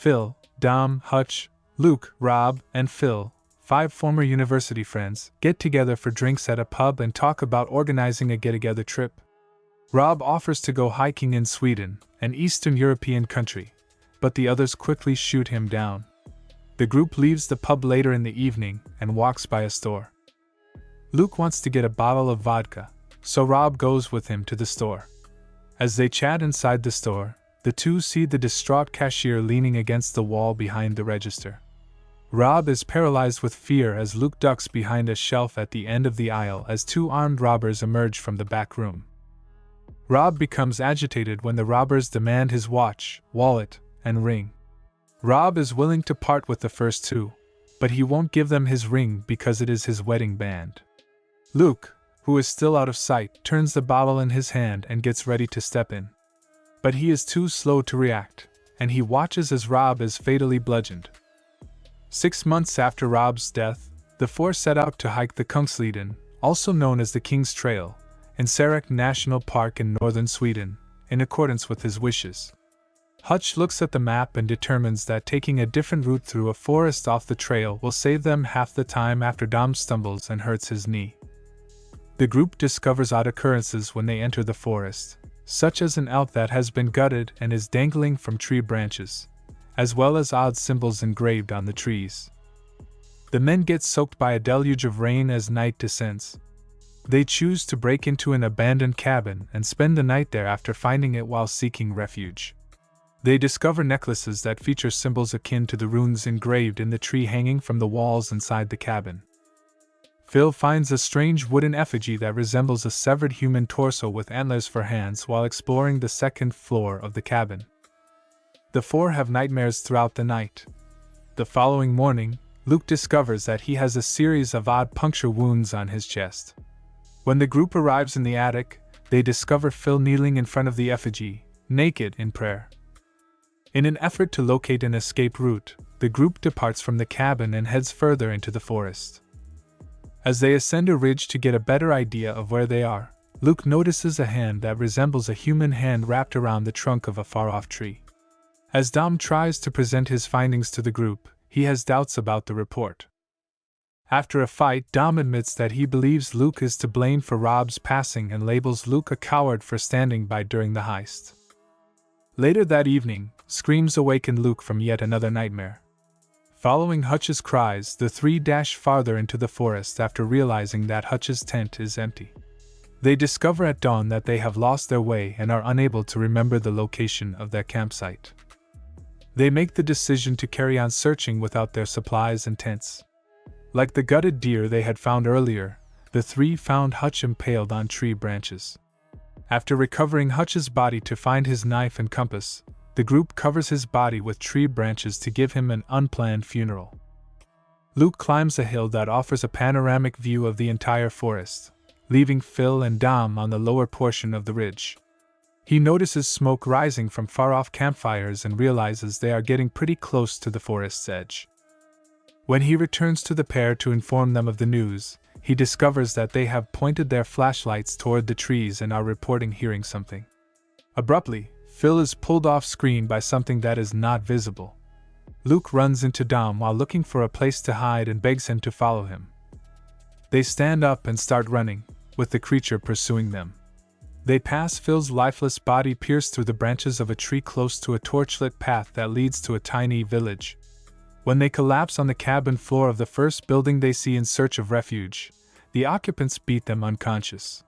Phil, Dom, Hutch, Luke, Rob, and Phil, 5 former university friends, get together for drinks at a pub and talk about organizing a get-together trip. Rob offers to go hiking in Sweden, an Eastern European country, but the others quickly shoot him down. The group leaves the pub later in the evening and walks by a store. Luke wants to get a bottle of vodka, so Rob goes with him to the store. As they chat inside the store, the two see the distraught cashier leaning against the wall behind the register. Rob is paralyzed with fear as Luke ducks behind a shelf at the end of the aisle as 2 armed robbers emerge from the back room. Rob becomes agitated when the robbers demand his watch, wallet, and ring. Rob is willing to part with the first 2, but he won't give them his ring because it is his wedding band. Luke, who is still out of sight, turns the bottle in his hand and gets ready to step in. But he is too slow to react, and he watches as Rob is fatally bludgeoned. 6 months after Rob's death, the 4 set out to hike the Kungsleden, also known as the King's Trail, in Sarek National Park in northern Sweden, in accordance with his wishes. Hutch looks at the map and determines that taking a different route through a forest off the trail will save them half the time after Dom stumbles and hurts his knee. The group discovers odd occurrences when they enter the forest, such as an elk that has been gutted and is dangling from tree branches, as well as odd symbols engraved on the trees. The men get soaked by a deluge of rain as night descends. They choose to break into an abandoned cabin and spend the night there after finding it while seeking refuge. They discover necklaces that feature symbols akin to the runes engraved in the tree hanging from the walls inside the cabin. Phil finds a strange wooden effigy that resembles a severed human torso with antlers for hands while exploring the second floor of the cabin. The 4 have nightmares throughout the night. The following morning, Luke discovers that he has a series of odd puncture wounds on his chest. When the group arrives in the attic, they discover Phil kneeling in front of the effigy, naked in prayer. In an effort to locate an escape route, the group departs from the cabin and heads further into the forest. As they ascend a ridge to get a better idea of where they are, Luke notices a hand that resembles a human hand wrapped around the trunk of a far-off tree. As Dom tries to present his findings to the group, he has doubts about the report. After a fight, Dom admits that he believes Luke is to blame for Rob's passing and labels Luke a coward for standing by during the heist. Later that evening, screams awaken Luke from yet another nightmare. Following Hutch's cries, the 3 dash farther into the forest after realizing that Hutch's tent is empty. They discover at dawn that they have lost their way and are unable to remember the location of their campsite. They make the decision to carry on searching without their supplies and tents. Like the gutted deer they had found earlier, the 3 found Hutch impaled on tree branches. After recovering Hutch's body to find his knife and compass, the group covers his body with tree branches to give him an unplanned funeral. Luke climbs a hill that offers a panoramic view of the entire forest, leaving Phil and Dom on the lower portion of the ridge. He notices smoke rising from far-off campfires and realizes they are getting pretty close to the forest's edge. When he returns to the pair to inform them of the news, he discovers that they have pointed their flashlights toward the trees and are reporting hearing something. Abruptly, Phil is pulled off screen by something that is not visible. Luke runs into Dom while looking for a place to hide and begs him to follow him. They stand up and start running, with the creature pursuing them. They pass Phil's lifeless body pierced through the branches of a tree close to a torchlit path that leads to a tiny village. When they collapse on the cabin floor of the first building they see in search of refuge, the occupants beat them unconscious.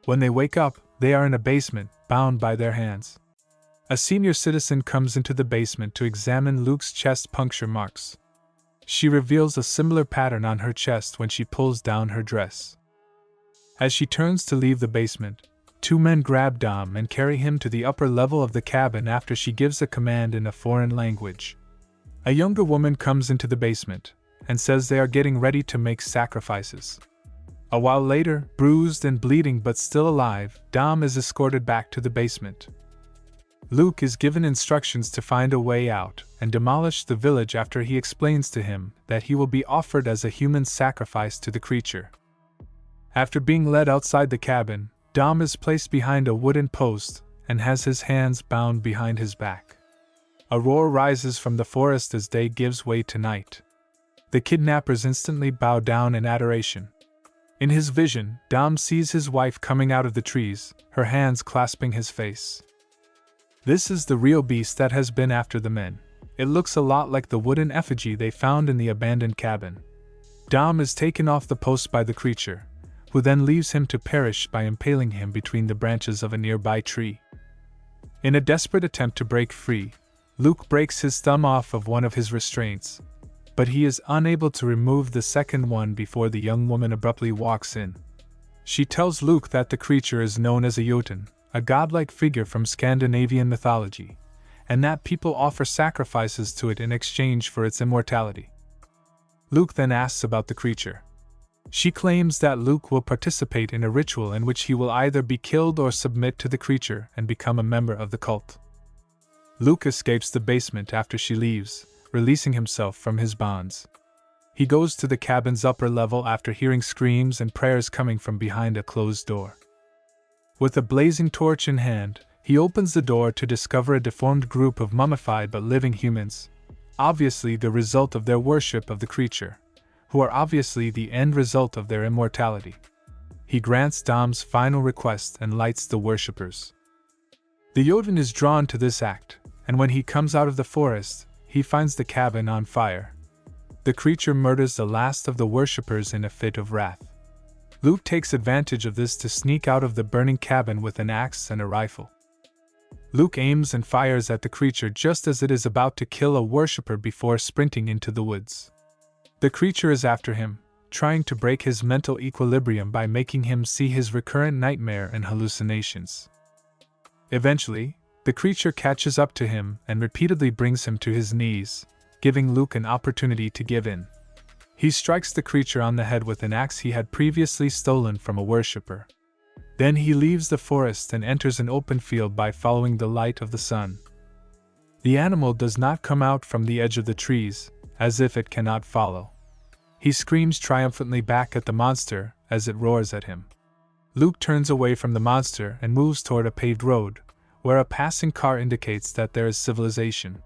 When they wake up, they are in a basement, bound by their hands. A senior citizen comes into the basement to examine Luke's chest puncture marks. She reveals a similar pattern on her chest when she pulls down her dress. As she turns to leave the basement, 2 men grab Dom and carry him to the upper level of the cabin after she gives a command in a foreign language. A younger woman comes into the basement and says they are getting ready to make sacrifices. A while later, bruised and bleeding but still alive, Dom is escorted back to the basement. Luke is given instructions to find a way out and demolish the village after he explains to him that he will be offered as a human sacrifice to the creature. After being led outside the cabin, Dom is placed behind a wooden post and has his hands bound behind his back. A roar rises from the forest as day gives way to night. The kidnappers instantly bow down in adoration. In his vision, Dom sees his wife coming out of the trees, her hands clasping his face. This is the real beast that has been after the men. It looks a lot like the wooden effigy they found in the abandoned cabin. Dom is taken off the post by the creature, who then leaves him to perish by impaling him between the branches of a nearby tree. In a desperate attempt to break free, Luke breaks his thumb off of one of his restraints, but he is unable to remove the second one before the young woman abruptly walks in. She tells Luke that the creature is known as a Jotun, a godlike figure from Scandinavian mythology, and that people offer sacrifices to it in exchange for its immortality. Luke then asks about the creature. She claims that Luke will participate in a ritual in which he will either be killed or submit to the creature and become a member of the cult. Luke escapes the basement after she leaves, releasing himself from his bonds. He goes to the cabin's upper level after hearing screams and prayers coming from behind a closed door. With a blazing torch in hand, he opens the door to discover a deformed group of mummified but living humans, obviously the result of their worship of the creature, who are obviously the end result of their immortality. He grants Dom's final request and lights the worshippers. The Jotun is drawn to this act, and when he comes out of the forest, he finds the cabin on fire. The creature murders the last of the worshippers in a fit of wrath. Luke takes advantage of this to sneak out of the burning cabin with an axe and a rifle. Luke aims and fires at the creature just as it is about to kill a worshipper before sprinting into the woods. The creature is after him, trying to break his mental equilibrium by making him see his recurrent nightmare and hallucinations. Eventually, the creature catches up to him and repeatedly brings him to his knees, giving Luke an opportunity to give in. He strikes the creature on the head with an axe he had previously stolen from a worshipper. Then he leaves the forest and enters an open field by following the light of the sun. The animal does not come out from the edge of the trees, as if it cannot follow. He screams triumphantly back at the monster as it roars at him. Luke turns away from the monster and moves toward a paved road, where a passing car indicates that there is civilization.